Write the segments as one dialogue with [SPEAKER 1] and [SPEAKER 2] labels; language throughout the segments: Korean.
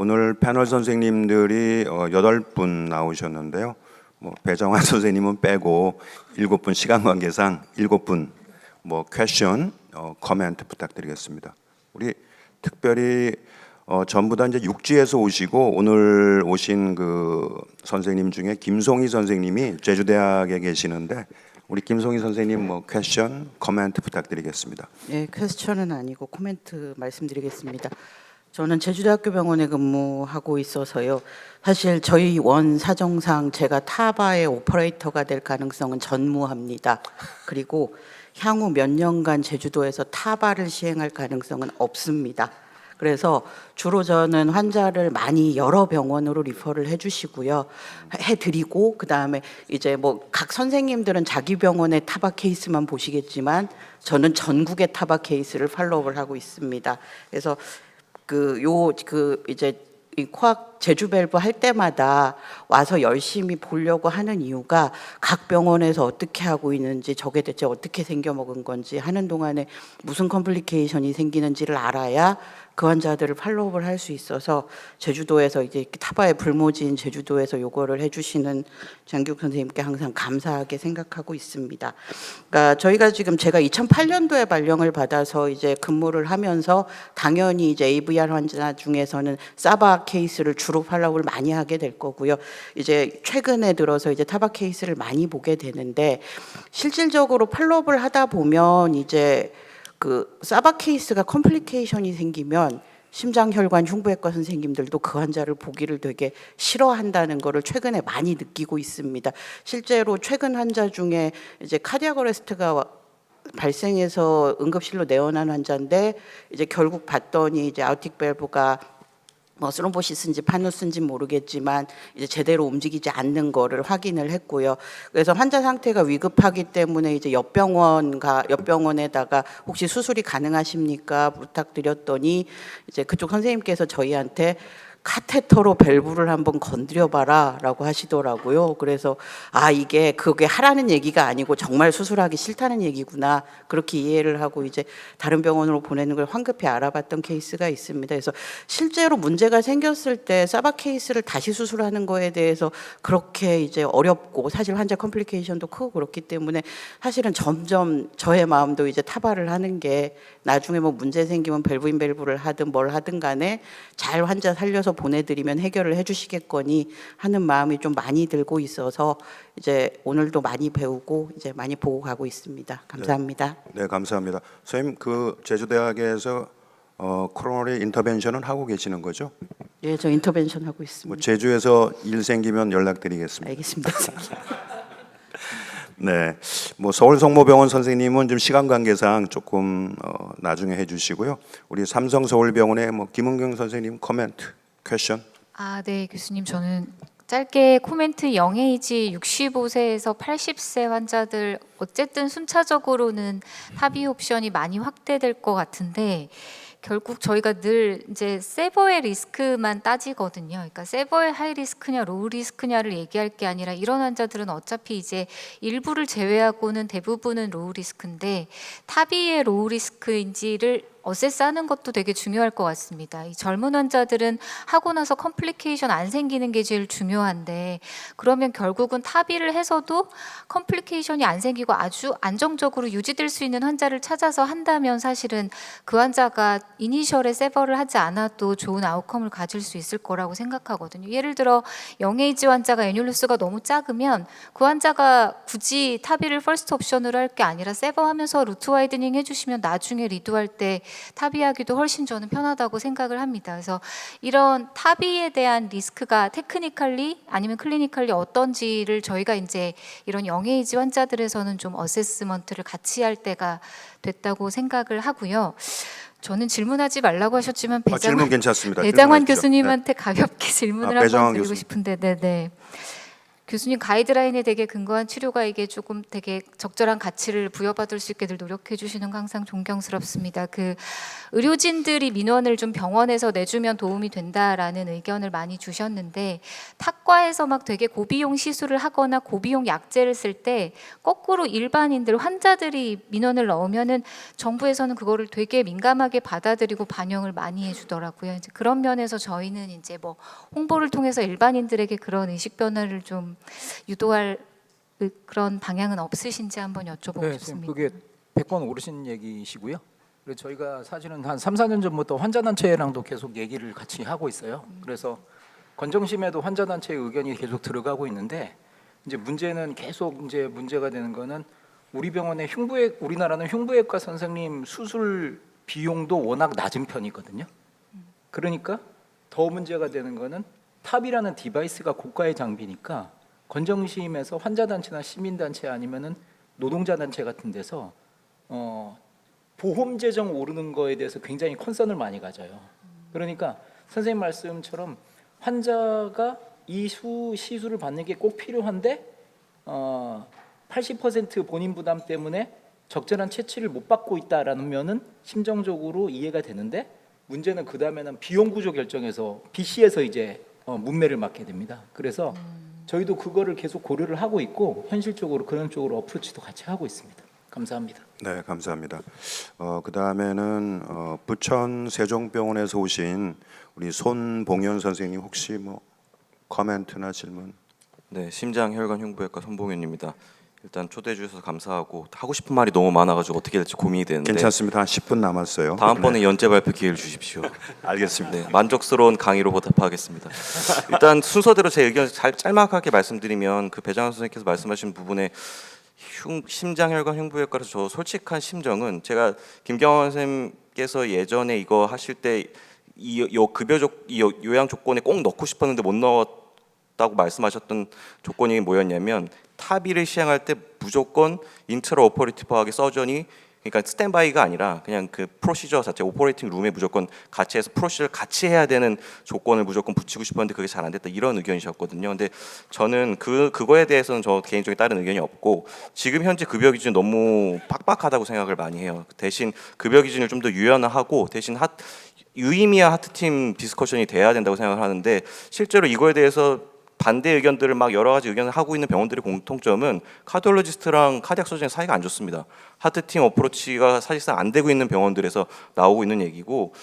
[SPEAKER 1] 오늘 패널 선생님들이 8분 나오셨는데요. 배정환 선생님은 빼고 7분 시간 관계상 7분 퀘션, 코멘트 부탁드리겠습니다. 우리 특별히 전부 다 이제 육지에서 오시고 오늘 오신 그 선생님 중에 김송희 선생님이 제주대학에 계시는데 우리 김송희 선생님 퀘션, 코멘트 부탁드리겠습니다.
[SPEAKER 2] 네, 퀘스천은 아니고 코멘트 말씀드리겠습니다. 저는 제주대학교 병원에 근무하고 있어서요. 사실 저희 원 사정상 제가 타바의 오퍼레이터가 될 가능성은 전무합니다. 그리고 향후 몇 년간 제주도에서 타바를 시행할 가능성은 없습니다. 그래서 주로 저는 환자를 많이 여러 병원으로 리퍼를 해주시고요, 해드리고 그 다음에 이제 각 선생님들은 자기 병원의 타바 케이스만 보시겠지만 저는 전국의 타바 케이스를 팔로우를 하고 있습니다. 그래서 이제 이 코악 제주 밸브 할 때마다 와서 열심히 보려고 하는 이유가 각 병원에서 어떻게 하고 있는지, 저게 대체 어떻게 생겨 먹은 건지, 하는 동안에 무슨 컴플리케이션이 생기는지를 알아야 그 환자들을 팔로우를 할 수 있어서 제주도에서 이제 타바의 불모지인 제주도에서 요거를 해주시는 장기욱 선생님께 항상 감사하게 생각하고 있습니다. 그러니까 저희가 지금 제가 2008년도에 발령을 받아서 이제 근무를 하면서 당연히 이제 AVR 환자 중에서는 사바 케이스를 주로 팔로우를 많이 하게 될 거고요. 이제 최근에 들어서 이제 타바 케이스를 많이 보게 되는데 실질적으로 팔로우를 하다 보면 이제 그 사바 케이스가 컴플리케이션이 생기면 심장혈관 흉부외과 선생님들도 그 환자를 보기를 되게 싫어한다는 거를 최근에 많이 느끼고 있습니다. 실제로 최근 환자 중에 이제 카디악 어레스트가 발생해서 응급실로 내원한 환자인데 이제 결국 봤더니 이제 아우틱 밸브가 스롬보시스인지 파누스인지 모르겠지만 이제 제대로 움직이지 않는 거를 확인을 했고요. 그래서 환자 상태가 위급하기 때문에 이제 옆병원에다가 혹시 수술이 가능하십니까 부탁드렸더니 이제 그쪽 선생님께서 저희한테 카테터로 밸브를 한번 건드려봐라 라고 하시더라고요. 그래서 이게 그게 하라는 얘기가 아니고 정말 수술하기 싫다는 얘기구나, 그렇게 이해를 하고 이제 다른 병원으로 보내는 걸 황급히 알아봤던 케이스가 있습니다. 그래서 실제로 문제가 생겼을 때 사바 케이스를 다시 수술하는 거에 대해서 그렇게 이제 어렵고 사실 환자 컴플리케이션도 크고 그렇기 때문에 사실은 점점 저의 마음도 이제 타바를 하는 게 나중에 문제 생기면 밸브인 밸브를 하든 뭘 하든 간에 잘 환자 살려서 보내드리면 해결을 해주시겠거니 하는 마음이 좀 많이 들고 있어서 이제 오늘도 많이 배우고 이제 많이 보고 가고 있습니다. 감사합니다.
[SPEAKER 1] 네, 감사합니다. 선생님 그 제주대학에서 코로너리 인터벤션은 하고 계시는 거죠?
[SPEAKER 2] 예, 저 인터벤션 하고 있습니다.
[SPEAKER 1] 제주에서 일 생기면 연락드리겠습니다.
[SPEAKER 2] 알겠습니다.
[SPEAKER 1] 네, 서울 성모병원 선생님은 좀 시간 관계상 조금 나중에 해주시고요. 우리 삼성 서울병원의 김은경 선생님 코멘트, 퀘션.
[SPEAKER 3] 네, 교수님, 저는 짧게 코멘트, 영에이지 65세에서 80세 환자들 어쨌든 순차적으로는 타비 옵션이 많이 확대될 것 같은데 결국 저희가 늘 이제 세버의 리스크만 따지거든요. 그러니까 세버의 하이 리스크냐 로우 리스크냐를 얘기할 게 아니라 이런 환자들은 어차피 이제 일부를 제외하고는 대부분은 로우 리스크인데 타비의 로우 리스크인지를 어세스하는 것도 되게 중요할 것 같습니다. 이 젊은 환자들은 하고 나서 컴플리케이션 안 생기는 게 제일 중요한데 그러면 결국은 타비를 해서도 컴플리케이션이 안 생기고 아주 안정적으로 유지될 수 있는 환자를 찾아서 한다면 사실은 그 환자가 이니셜에 세버를 하지 않아도 좋은 아웃컴을 가질 수 있을 거라고 생각하거든요. 예를 들어 영에이지 환자가 애뉴루스가 너무 작으면 그 환자가 굳이 타비를 퍼스트 옵션으로 할 게 아니라 세버하면서 루트 와이드닝 해주시면 나중에 리드할 때 타비하기도 훨씬 저는 편하다고 생각을 합니다. 그래서 이런 타비에 대한 리스크가 테크니컬리 아니면 클리니컬리 어떤지를 저희가 이제 이런 영에이지 환자들에서는 좀 어세스먼트를 같이 할 때가 됐다고 생각을 하고요. 저는 질문하지 말라고 하셨지만
[SPEAKER 1] 질문 괜찮습니다.
[SPEAKER 3] 배장환
[SPEAKER 1] 질문하십시오.
[SPEAKER 3] 교수님한테 가볍게 질문을
[SPEAKER 1] 배장환
[SPEAKER 3] 한번 드리고
[SPEAKER 1] 교수님.
[SPEAKER 3] 싶은데, 네네. 교수님 가이드라인에 되게 근거한 치료가 이게 조금 되게 적절한 가치를 부여받을 수 있게 늘 노력해 주시는 거 항상 존경스럽습니다. 그 의료진들이 민원을 좀 병원에서 내주면 도움이 된다라는 의견을 많이 주셨는데 탁과에서 막 되게 고비용 시술을 하거나 고비용 약제를 쓸 때 거꾸로 일반인들 환자들이 민원을 넣으면은 정부에서는 그거를 되게 민감하게 받아들이고 반영을 많이 해주더라고요. 이제 그런 면에서 저희는 이제 뭐 홍보를 통해서 일반인들에게 그런 의식 변화를 좀 유도할 그런 방향은 없으신지 한번 여쭤보고
[SPEAKER 4] 네,
[SPEAKER 3] 싶습니다.
[SPEAKER 4] 선생님 그게 100번 오르신 얘기시고요. 그리고 저희가 사실은 한 3, 4년 전부터 환자단체랑도 계속 얘기를 같이 하고 있어요. 그래서 건정심에도 환자단체의 의견이 계속 들어가고 있는데 이제 문제는 계속 이제 문제가 되는 거는 우리 병원의 우리나라는 흉부외과 선생님 수술 비용도 워낙 낮은 편이거든요. 그러니까 더 문제가 되는 거는 탑이라는 디바이스가 고가의 장비니까 건정심에서 환자단체나 시민단체 아니면은 노동자단체 같은 데서 보험 재정 오르는 거에 대해서 굉장히 컨선을 많이 가져요. 그러니까 선생님 말씀처럼 환자가 이 시술을 받는 게 꼭 필요한데 80% 본인 부담 때문에 적절한 채취를 못 받고 있다라는 면은 심정적으로 이해가 되는데 문제는 그 다음에는 비용 구조 결정에서 BC에서 이제 문매를 맞게 됩니다. 그래서 저희도 그거를 계속 고려를 하고 있고 현실적으로 그런 쪽으로 어프로치도 같이 하고 있습니다. 감사합니다.
[SPEAKER 1] 네, 감사합니다. 그 다음에는 부천 세종병원에서 오신 우리 손봉현 선생님 혹시 뭐 코멘트나 질문?
[SPEAKER 5] 네, 심장혈관 흉부외과 손봉현입니다. 일단 초대해 주셔서 감사하고 하고 싶은 말이 너무 많아가지고 어떻게 될지 고민이 되는데
[SPEAKER 1] 괜찮습니다. 한 10분 남았어요.
[SPEAKER 5] 다음번에
[SPEAKER 1] 네.
[SPEAKER 5] 연재 발표 기회를 주십시오.
[SPEAKER 1] 알겠습니다.
[SPEAKER 5] 네, 만족스러운 강의로 보답하겠습니다. 일단 순서대로 제 의견 짤막하게 말씀드리면 그 배장환 선생님께서 말씀하신 부분에 심장혈관 흉부외과에서 저 솔직한 심정은 제가 김경원 선생님께서 예전에 이거 하실 때 이 요양 조건에 꼭 넣고 싶었는데 못 넣었다고 말씀하셨던 조건이 뭐였냐면 타비를 시행할 때 무조건 인트라 오퍼레이티브하게 서전이 그러니까 스탠바이가 아니라 그냥 그 프로시저 자체 오퍼레이팅 룸에 무조건 같이 해서 프로시저를 같이 해야 되는 조건을 무조건 붙이고 싶었는데 그게 잘 안 됐다 이런 의견이셨거든요. 근데 저는 그거에 대해서는 저 개인적인 다른 의견이 없고 지금 현재 급여 기준이 너무 빡빡하다고 생각을 많이 해요. 대신 급여 기준을 좀 더 유연화하고 대신 유의미한 하트팀 디스커션이 돼야 된다고 생각을 하는데 실제로 이거에 대해서 반대 의견들을 막 여러 가지 의견을 하고 있는 병원들의 공통점은 카디올로지스트랑 카디악 서전의 사이가 안 좋습니다. 하트팀 어프로치가 사실상 안 되고 있는 병원들에서 나오고 있는 얘기고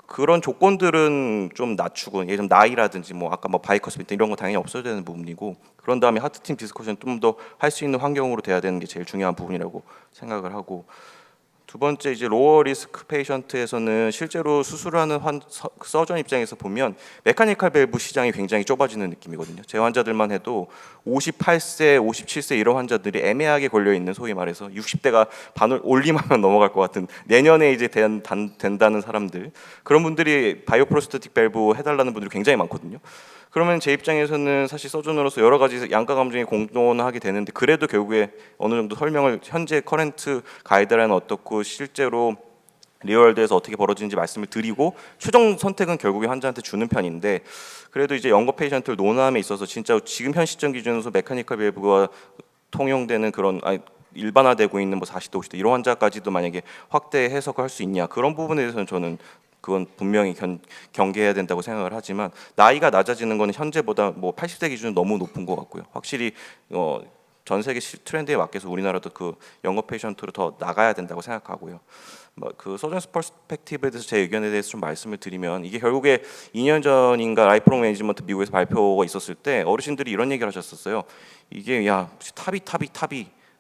[SPEAKER 5] 그런 조건들은 좀 낮추고 예를 들면 나이라든지 뭐 아까 뭐 바이커스비트 이런 거 당연히 없어야 되는 부분이고 그런 다음에 하트팀 디스커션 좀 더 할 수 있는 환경으로 돼야 되는 게 제일 중요한 부분이라고 생각을 하고 두 번째 이제 로어 리스크 페이션트에서는 실제로 수술하는 서전 입장에서 보면 메카니컬 밸브 시장이 굉장히 좁아지는 느낌이거든요. 제 환자들만 해도 58세, 57세 이런 환자들이 애매하게 걸려 있는 소위 말해서 60대가 반을 올림하면 넘어갈 것 같은 내년에 이제 된다는 사람들 그런 분들이 바이오프로스테틱 밸브 해달라는 분들이 굉장히 많거든요. 그러면 제 입장에서는 사실 서전으로서 여러 가지 양가 감정이 공존하게 되는데 그래도 결국에 어느 정도 설명을 현재 커런트 가이드라인은 어떻고 실제로 리얼월드에서 어떻게 벌어지는지 말씀을 드리고 최종 선택은 결국에 환자한테 주는 편인데 그래도 이제 영거 페이션트를 논함에 있어서 진짜 지금 현 시점 기준으로 메카니컬 밸브가 통용되는 그런 일반화되고 있는 뭐 40대 50대 이런 환자까지도 만약에 확대 해석을 할 수 있냐 그런 부분에 대해서는 저는 그건 분명히 경계해야 된다고 생각을 하지만 나이가 낮아지는 거는 현재보다 뭐 80대 기준은 너무 높은 것 같고요. 확실히 전 세계 트렌드에 맞게서 우리나라도 그 영어 페이션트로 더 나가야 된다고 생각하고요. 그 서전스 퍼스펙티브에 대해서 제 의견에 대해서 좀 말씀을 드리면 이게 결국에 2년 전인가 라이프롱 매니지먼트 미국에서 발표가 있었을 때 어르신들이 이런 얘기를 하셨었어요. 이게 야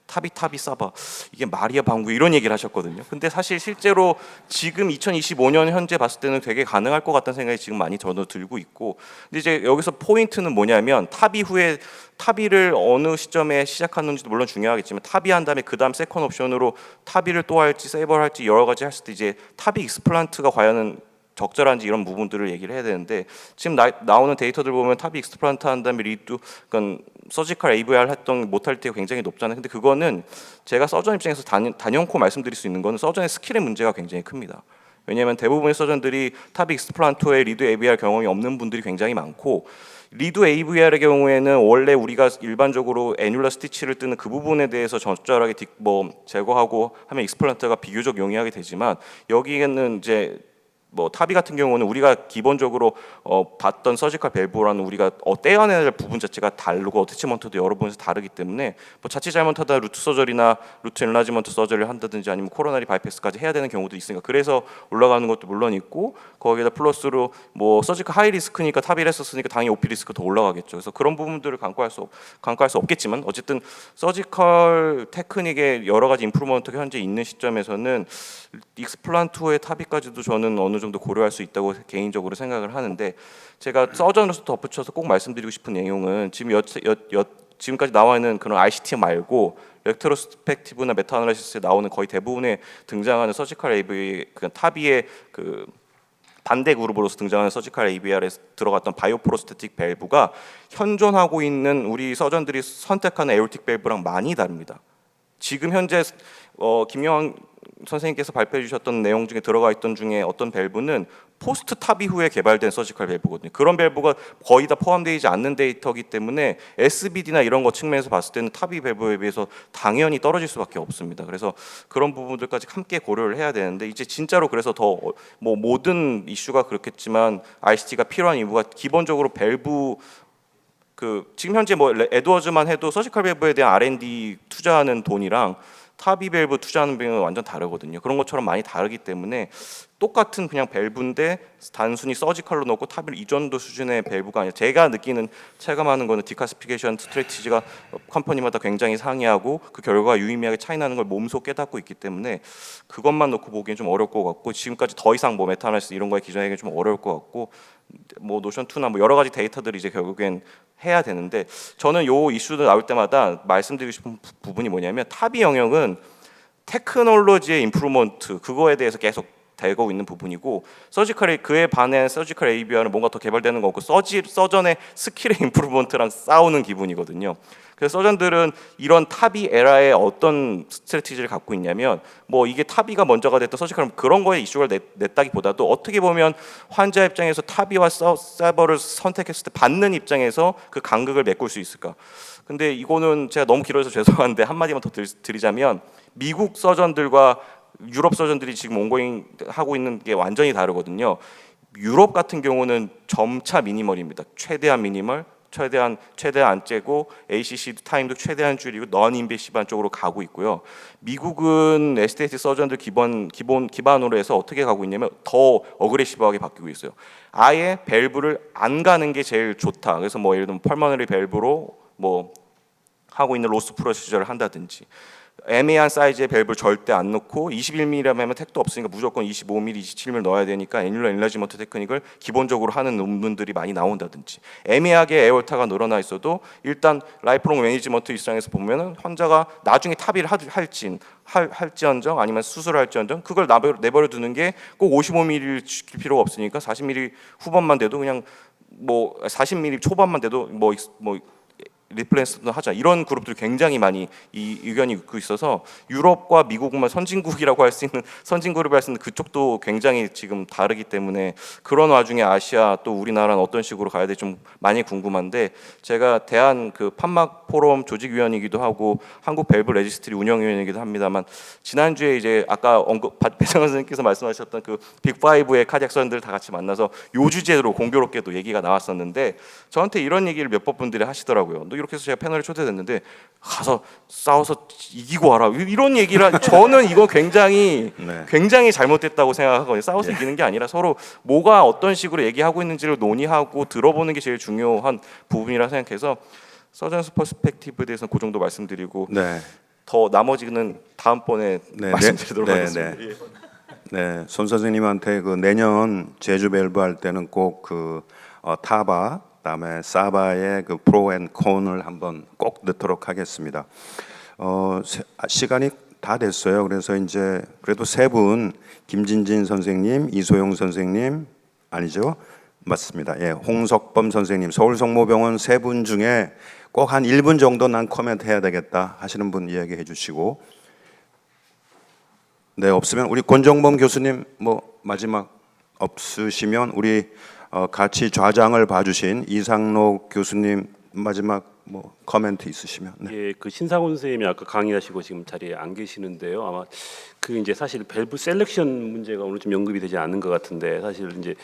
[SPEAKER 5] 탑이 싸봐 이게 말이야 방구 이런 얘기를 하셨거든요. 근데 사실 실제로 지금 2025년 현재 봤을 때는 되게 가능할 것 같다는 생각이 지금 많이 저도 들고 있고 근데 이제 여기서 포인트는 뭐냐면 타비를 어느 시점에 시작하는지도 물론 중요하겠지만 타비한 다음에 그 다음 세컨 옵션으로 타비를 또 할지 세이버를 할지 여러 가지 했을 때 이제 타비 익스플란트가 과연 적절한지 이런 부분들을 얘기를 해야 되는데 지금 나오는 데이터들 보면 탑이 익스플란트 한 다음에 리드 그러니까 서지컬 AVR 했던 모탈리티가 굉장히 높잖아요. 근데 그거는 제가 서전 입장에서 단연코 말씀드릴 수 있는 거는 서전의 스킬의 문제가 굉장히 큽니다. 왜냐하면 대부분의 서전들이 탑이 익스플란토에 리드 AVR 경험이 없는 분들이 굉장히 많고, 리드 AVR의 경우에는 원래 우리가 일반적으로 애뉴러 스티치를 뜨는 그 부분에 대해서 적절하게 제거하고 하면 익스플란트가 비교적 용이하게 되지만, 여기에는 이제 뭐 타비 같은 경우는 우리가 기본적으로 봤던 서지컬 밸브라는 우리가 떼어내야 될 부분 자체가 다르고 어태치먼트도 여러 분에서 다르기 때문에 뭐 자칫 잘못하다 루트 서저리나 루트 엔라지먼트 서저리를 한다든지 아니면 코로나리 바이패스까지 해야 되는 경우도 있으니까, 그래서 올라가는 것도 물론 있고, 거기에다 플러스로 뭐 서지컬 하이 리스크니까 타비를 했었으니까 당연히 오피 리스크 더 올라가겠죠. 그래서 그런 부분들을 간과할 수 없겠지만, 어쨌든 서지컬 테크닉의 여러 가지 임프루먼트가 현재 있는 시점에서는 익스플란트의 타비까지도 저는 어느 정도 고려할 수 있다고 개인적으로 생각을 하는데, 제가 서전으로서 덧붙여서 꼭 말씀드리고 싶은 내용은 지금까지 나와 있는 그런 ICT 말고 레트로스펙티브나 메타 아날리시스에 나오는 거의 대부분의 등장하는 서지컬 AV 그 타비의 그 반대 그룹으로서 등장하는 서지컬 AVR에 들어갔던 바이오프로스테틱 밸브가 현존하고 있는 우리 서전들이 선택하는 에오틱 밸브랑 많이 다릅니다. 지금 현재 김영환 선생님께서 발표해 주셨던 내용 중에 들어가 있던 중에 어떤 밸브는 포스트 탑 이후에 개발된 서지컬 밸브거든요. 그런 밸브가 거의 다 포함되지 않는 데이터이기 때문에 SBD나 이런 거 측면에서 봤을 때는 탑이 밸브에 비해서 당연히 떨어질 수밖에 없습니다. 그래서 그런 부분들까지 함께 고려를 해야 되는데, 이제 진짜로 그래서 더 뭐 모든 이슈가 그렇겠지만 ICT가 필요한 이유가 기본적으로 밸브 지금 현재 뭐 에드워즈만 해도 서지컬 밸브에 대한 R&D 투자하는 돈이랑 타비 밸브 투자하는 비용은 완전 다르거든요. 그런 것처럼 많이 다르기 때문에 똑같은 그냥 밸브인데 단순히 서지컬로 넣고 타비를 이 정도 수준의 밸브가 아니라, 제가 느끼는 체감하는 거는 디카스피케이션 스트래티지가 컴퍼니마다 굉장히 상이하고 그 결과가 유의미하게 차이 나는 걸 몸소 깨닫고 있기 때문에 그것만 놓고 보기엔 좀 어려울 것 같고, 지금까지 더 이상 뭐 메타아날리시스 이런 거에 기존하기엔 좀 어려울 것 같고, 뭐 노션 2나 뭐 여러 가지 데이터들이 이제 결국엔 해야 되는데, 저는 요 이슈들 나올 때마다 말씀드리고 싶은 부분이 뭐냐면, 타비 영역은 테크놀로지의 임프루먼트 그거에 대해서 계속 되고 있는 부분이고, 서지컬이 그에 반해 서지컬 ABR은 뭔가 더 개발되는 거 없고 서전의 스킬의 임프루먼트랑 싸우는 기분이거든요. 그래서 서전들은 이런 타비 에라의 어떤 스트래티지를 갖고 있냐면, 뭐 이게 타비가 먼저가 됐던 서지컬은 그런 거에 이슈를 냈다기보다도 어떻게 보면 환자 입장에서 타비와 서버를 선택했을 때 받는 입장에서 그 간극을 메꿀 수 있을까. 근데 이거는 제가 너무 길어서 죄송한데 한마디만 더 드리자면, 미국 서전들과 유럽 서전들이 지금 온고잉 하고 있는 게 완전히 다르거든요. 유럽 같은 경우는 점차 미니멀입니다. 최대한 미니멀, 최대한 안 째고 ACC 타임도 최대한 줄이고 넌 인베시브한 쪽으로 가고 있고요. 미국은 에스테이트 서전들 기반으로 해서 어떻게 가고 있냐면 더 어그레시브하게 바뀌고 있어요. 아예 밸브를 안 가는 게 제일 좋다. 그래서 뭐 예를 들면 펄머너리 밸브로 뭐 하고 있는 로스 프로시저를 한다든지, 애매한 사이즈의 밸브를 절대 안 넣고 21mm라면 하면 택도 없으니까 무조건 25mm, 27mm 넣어야 되니까 애뉴러 엔라지먼트 테크닉을 기본적으로 하는 논문들이 많이 나온다든지, 애매하게 에어타가 늘어나 있어도 일단 라이프롱 매니지먼트 입장에서 보면은 환자가 나중에 타비를 할지언정 아니면 수술을 할지언정 그걸 내버려 두는 게 꼭 55mm를 지킬 필요가 없으니까 40mm 후반만 돼도 그냥 뭐 40mm 초반만 돼도 뭐 리플랜스도 하자, 이런 그룹들이 굉장히 많이 이 의견이 있고 있어서, 유럽과 미국만 선진국이라고 할 수 있는 선진그룹이 할 수 있는 그쪽도 굉장히 지금 다르기 때문에, 그런 와중에 아시아 또 우리나라는 어떤 식으로 가야 될지 좀 많이 궁금한데, 제가 대한 그 판막 포럼 조직위원이기도 하고 한국 밸브 레지스트리 운영위원이기도 합니다만, 지난주에 이제 아까 배정환 선생님께서 말씀하셨던 그 빅5의 카디악 서전들 다 같이 만나서 요 주제로 공교롭게도 얘기가 나왔었는데, 저한테 이런 얘기를 몇몇 분들이 하시더라고요. 너 이렇게 해서 제가 패널에 초대됐는데 가서 싸워서 이기고 와라, 이런 얘기를 저는 이거 굉장히
[SPEAKER 1] 네.
[SPEAKER 5] 굉장히 잘못됐다고 생각하거든요. 싸워서 이기는 게 아니라 서로 뭐가 어떤 식으로 얘기하고 있는지를 논의하고 들어보는 게 제일 중요한 부분이라 생각해서, 서전스 퍼스펙티브에 대해서는 그 정도 말씀드리고,
[SPEAKER 1] 네.
[SPEAKER 5] 더 나머지는 다음번에
[SPEAKER 1] 네,
[SPEAKER 5] 말씀드리도록
[SPEAKER 1] 네,
[SPEAKER 5] 하겠습니다.
[SPEAKER 1] 네. 네, 손 선생님한테 그 내년 제주 밸브 할 때는 꼭 그 타바, 그다음에 사바의 그 프로 앤 콘을 한번 꼭 넣도록 하겠습니다. 시간이 다 됐어요. 그래서 이제 그래도 세 분, 김진진 선생님, 이소영 선생님 아니죠? 맞습니다. 예, 홍석범 선생님, 서울성모병원 세 분 중에 꼭 한 1분 정도 난 코멘트 해야 되겠다 하시는 분 이야기해 주시고. 네, 없으면 우리 권정범 교수님 뭐 마지막 없으시면 우리 같이 좌장을 봐주신 이상록 교수님 마지막 뭐 코멘트 있으시면. 네.
[SPEAKER 6] 예, 그 신상훈 선생님이 아까 강의하시고 지금 자리에 안 계시는데요. 아마 그 이제 사실 밸브 셀렉션 문제가 오늘 좀 언급이 되지 않는 것 같은데 사실 이제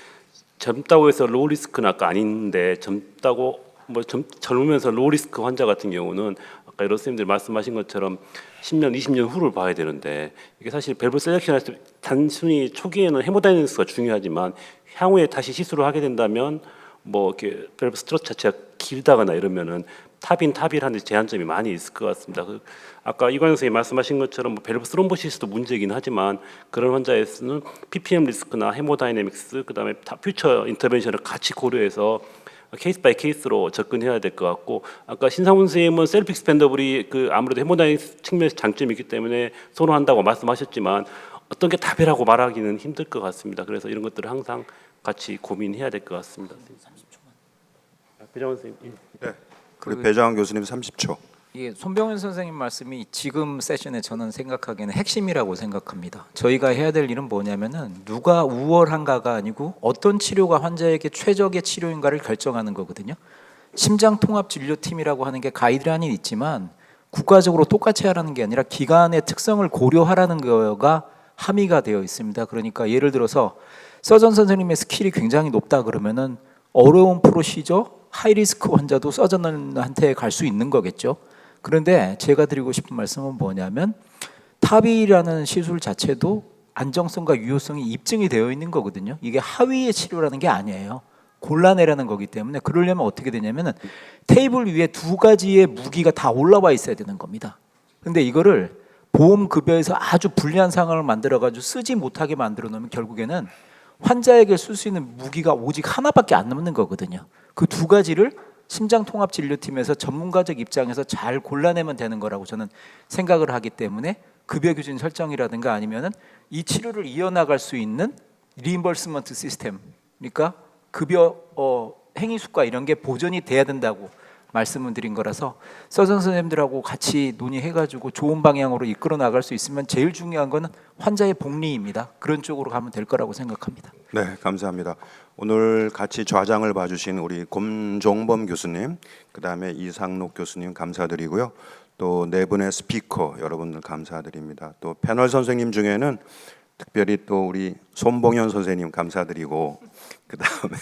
[SPEAKER 6] 젊다고 해서 로우 리스크는 아까 아닌데 젊다고 뭐 젊으면서 로우 리스크 환자 같은 경우는 아까 여러 선생님들 말씀하신 것처럼 10년, 20년 후를 봐야 되는데 이게 사실 밸브 셀렉션 할 때 단순히 초기에는 헤모다이내믹스가 중요하지만 향후에 다시 시술을 하게 된다면 뭐 이렇게 밸브 스트로크 자체가 길다거나 이러면은 탑일하는 데 제한점이 많이 있을 것 같습니다. 아까 이광영 선생님 말씀하신 것처럼 뭐 밸브 스롬보시스도 문제이긴 하지만 그런 환자에서는 PPM 리스크나 헤모다이내믹스 그다음에 퓨처 인터벤션을 같이 고려해서 케이스 바이 케이스로 접근해야 될 것 같고 아까 신상훈 선생님은 셀프 익스펜더블이 그 아무래도 헤모다이내믹스 측면에서 장점이 있기 때문에 선호한다고 말씀하셨지만 어떤 게 답이라고 말하기는 힘들 것 같습니다. 그래서 이런 것들을 항상 같이 고민해야 될 것 같습니다. 30초만. 배정원 선생님.
[SPEAKER 1] 네. 우리 배정환 교수님 30초.
[SPEAKER 4] 이게 손병현 선생님 말씀이 지금 세션에 저는 생각하기에는 핵심이라고 생각합니다. 저희가 해야 될 일은 뭐냐면은 누가 우월한가가 아니고 어떤 치료가 환자에게 최적의 치료인가를 결정하는 거거든요. 심장통합진료팀이라고 하는 게 가이드라인이 있지만 국가적으로 똑같이 하라는 게 아니라 기관의 특성을 고려하라는 거가 함의가 되어 있습니다. 그러니까 예를 들어서 서전 선생님의 스킬이 굉장히 높다 그러면은 어려운 프로시저 하이리스크 환자도 서전한테 갈 수 있는 거겠죠. 그런데 제가 드리고 싶은 말씀은 뭐냐면 탑이라는 시술 자체도 안정성과 유효성이 입증이 되어 있는 거거든요. 이게 하위의 치료라는 게 아니에요. 골라내라는 거기 때문에 그러려면 어떻게 되냐면은 테이블 위에 두 가지의 무기가 다 올라와 있어야 되는 겁니다. 근데 이거를 보험급여에서 아주 불리한 상황을 만들어가지고 쓰지 못하게 만들어 놓으면 결국에는 환자에게 쓸 수 있는 무기가 오직 하나밖에 안 남는 거거든요. 그 두 가지를 심장통합진료팀에서 전문가적 입장에서 잘 골라내면 되는 거라고 저는 생각을 하기 때문에 급여 기준 설정이라든가 아니면은 이 치료를 이어나갈 수 있는 리임버스먼트 시스템, 그러니까 급여 행위수가 이런 게 보존이 돼야 된다고 말씀을 드린 거라서 서전 선생님들하고 같이 논의해가지고 좋은 방향으로 이끌어 나갈 수 있으면 제일 중요한 거는 환자의 복리입니다. 그런 쪽으로 가면 될 거라고 생각합니다.
[SPEAKER 1] 네, 감사합니다. 오늘 같이 좌장을 봐주신 우리 권종범 교수님, 그다음에 이상록 교수님 감사드리고요. 또 네 분의 스피커 여러분들 감사드립니다. 또 패널 선생님 중에는 특별히 또 우리 손봉현 선생님 감사드리고 그다음에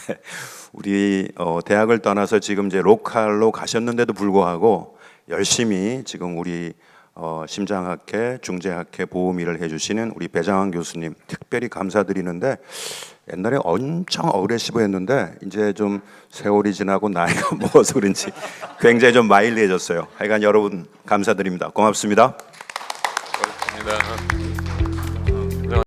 [SPEAKER 1] 우리 대학을 떠나서 지금 이제 로컬로 가셨는데도 불구하고 열심히 지금 우리 심장학회, 중재학회 보험의를 해주시는 우리 배장환 교수님 특별히 감사드리는데 옛날에 엄청 어그레시브했는데 이제 좀 세월이 지나고 나이가 먹어서 그런지 굉장히 좀 마일리해졌어요. 하여간 여러분 감사드립니다. 고맙습니다.
[SPEAKER 7] 고맙습니다.